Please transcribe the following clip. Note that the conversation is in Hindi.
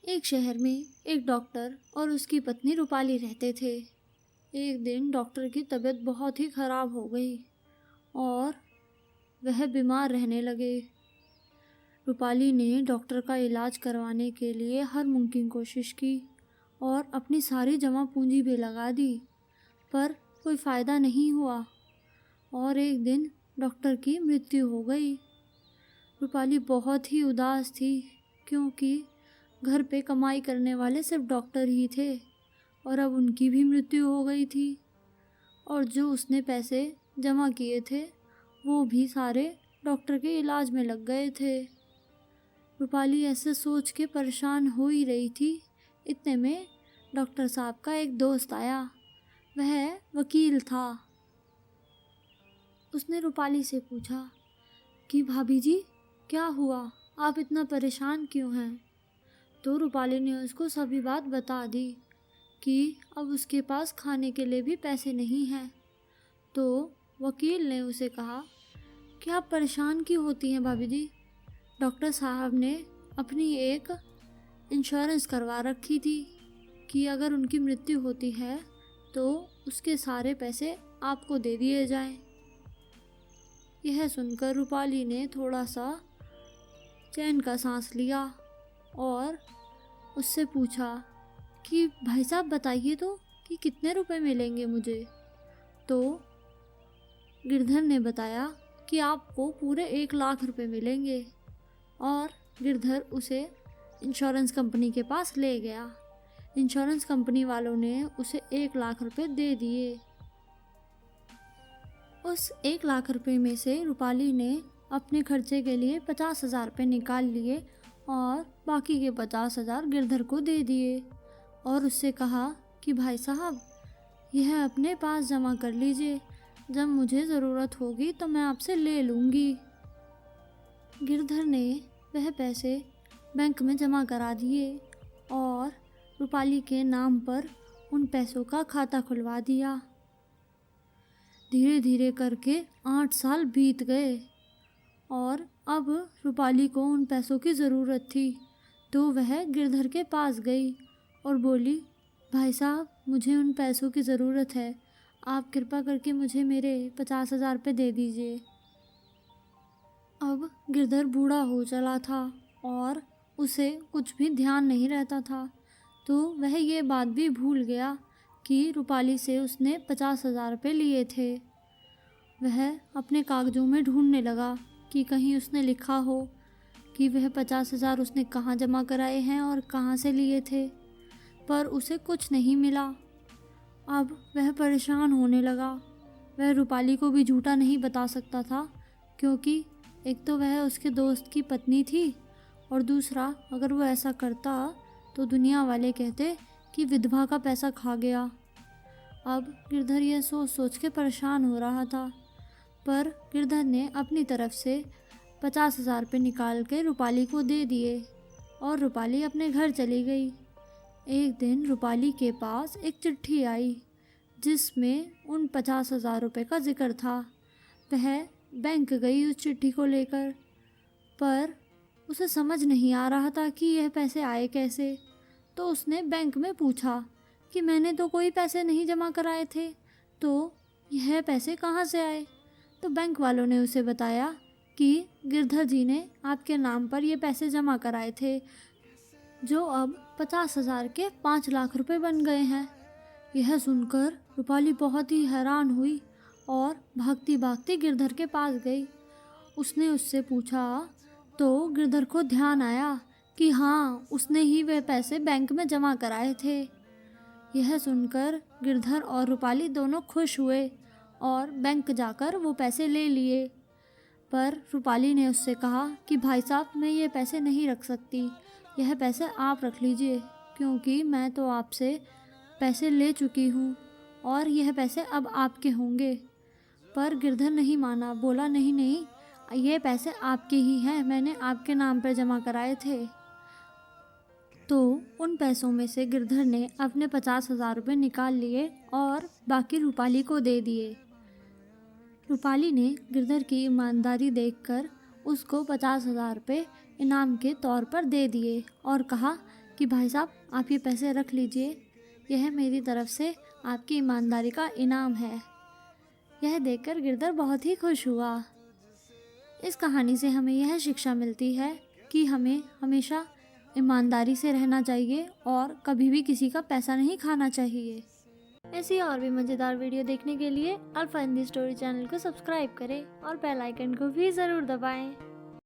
एक शहर में एक डॉक्टर और उसकी पत्नी रूपाली रहते थे। एक दिन डॉक्टर की तबीयत बहुत ही खराब हो गई और वह बीमार रहने लगे। रूपाली ने डॉक्टर का इलाज करवाने के लिए हर मुमकिन कोशिश की और अपनी सारी जमा पूंजी भी लगा दी, पर कोई फ़ायदा नहीं हुआ और एक दिन डॉक्टर की मृत्यु हो गई। रूपाली बहुत ही उदास थी क्योंकि घर पे कमाई करने वाले सिर्फ डॉक्टर ही थे और अब उनकी भी मृत्यु हो गई थी और जो उसने पैसे जमा किए थे वो भी सारे डॉक्टर के इलाज में लग गए थे। रूपाली ऐसे सोच के परेशान हो ही रही थी, इतने में डॉक्टर साहब का एक दोस्त आया। वह वकील था। उसने रूपाली से पूछा कि भाभी जी, क्या हुआ, आप इतना परेशान क्यों हैं? तो रूपाली ने उसको सभी बात बता दी कि अब उसके पास खाने के लिए भी पैसे नहीं हैं। तो वकील ने उसे कहा कि आप परेशान क्यों होती हैं भाभी जी? डॉक्टर साहब ने अपनी एक इंश्योरेंस करवा रखी थी कि अगर उनकी मृत्यु होती है तो उसके सारे पैसे आपको दे दिए जाएं। यह सुनकर रूपाली ने थोड़ा सा चैन का सांस लिया और उससे पूछा कि भाई साहब बताइए तो कि कितने रुपए मिलेंगे मुझे। तो गिरधर ने बताया कि आपको पूरे 1 लाख रुपए मिलेंगे और गिरधर उसे इंश्योरेंस कंपनी के पास ले गया। इंश्योरेंस कंपनी वालों ने उसे 1 लाख रुपए दे दिए। उस 1 लाख रुपए में से रूपाली ने अपने खर्चे के लिए 50,000 रुपये निकाल लिए और बाकी के 50,000 गिरधर को दे दिए और उससे कहा कि भाई साहब, यह अपने पास जमा कर लीजिए, जब मुझे ज़रूरत होगी तो मैं आपसे ले लूँगी। गिरधर ने वह पैसे बैंक में जमा करा दिए और रूपाली के नाम पर उन पैसों का खाता खुलवा दिया। धीरे धीरे करके 8 साल बीत गए और अब रूपाली को उन पैसों की ज़रूरत थी, तो वह गिरधर के पास गई और बोली, भाई साहब, मुझे उन पैसों की ज़रूरत है, आप कृपा करके मुझे मेरे 50,000 रुपये दे दीजिए। अब गिरधर बूढ़ा हो चला था और उसे कुछ भी ध्यान नहीं रहता था, तो वह ये बात भी भूल गया कि रूपाली से उसने 50,000 रुपये लिए थे। वह अपने कागज़ों में ढूंढने लगा कि कहीं उसने लिखा हो कि वह 50,000 उसने कहाँ जमा कराए हैं और कहाँ से लिए थे, पर उसे कुछ नहीं मिला। अब वह परेशान होने लगा। वह रूपाली को भी झूठा नहीं बता सकता था क्योंकि एक तो वह उसके दोस्त की पत्नी थी और दूसरा, अगर वो ऐसा करता तो दुनिया वाले कहते कि विधवा का पैसा खा गया। अब गिरधर यह सोच सोच के परेशान हो रहा था, पर गिरधर ने अपनी तरफ से 50,000 रुपये निकाल के रूपाली को दे दिए और रूपाली अपने घर चली गई। एक दिन रूपाली के पास एक चिट्ठी आई जिसमें उन 50,000 रुपये का जिक्र था। वह बैंक गई उस चिट्ठी को लेकर, पर उसे समझ नहीं आ रहा था कि यह पैसे आए कैसे। तो उसने बैंक में पूछा कि मैंने तो कोई पैसे नहीं जमा कराए थे, तो यह पैसे कहाँ से आए? तो बैंक वालों ने उसे बताया कि गिरधर जी ने आपके नाम पर ये पैसे जमा कराए थे, जो अब 50,000 के 5 लाख रुपए बन गए हैं। यह सुनकर रूपाली बहुत ही हैरान हुई और भागती भागती गिरधर के पास गई। उसने उससे पूछा तो गिरधर को ध्यान आया कि हाँ, उसने ही वह पैसे बैंक में जमा कराए थे। यह सुनकर गिरधर और रूपाली दोनों खुश हुए और बैंक जाकर वो पैसे ले लिए। पर रूपाली ने उससे कहा कि भाई साहब, मैं ये पैसे नहीं रख सकती, यह पैसे आप रख लीजिए क्योंकि मैं तो आपसे पैसे ले चुकी हूँ और यह पैसे अब आपके होंगे। पर गिरधर नहीं माना, बोला नहीं नहीं, ये पैसे आपके ही हैं, मैंने आपके नाम पर जमा कराए थे। तो उन पैसों में से गिरधर ने अपने 50,000 रुपये निकाल लिए और बाकी रूपाली को दे दिए। रूपाली ने गिरधर की ईमानदारी देखकर उसको 50,000 रुपये इनाम के तौर पर दे दिए और कहा कि भाई साहब आप ये पैसे रख लीजिए, यह मेरी तरफ से आपकी ईमानदारी का इनाम है। यह देखकर गिरधर बहुत ही खुश हुआ। इस कहानी से हमें यह शिक्षा मिलती है कि हमें हमेशा ईमानदारी से रहना चाहिए और कभी भी किसी का पैसा नहीं खाना चाहिए। ऐसी और भी मज़ेदार वीडियो देखने के लिए अल्फा हिंदी स्टोरी चैनल को सब्सक्राइब करें और बेल आइकन को भी ज़रूर दबाएं।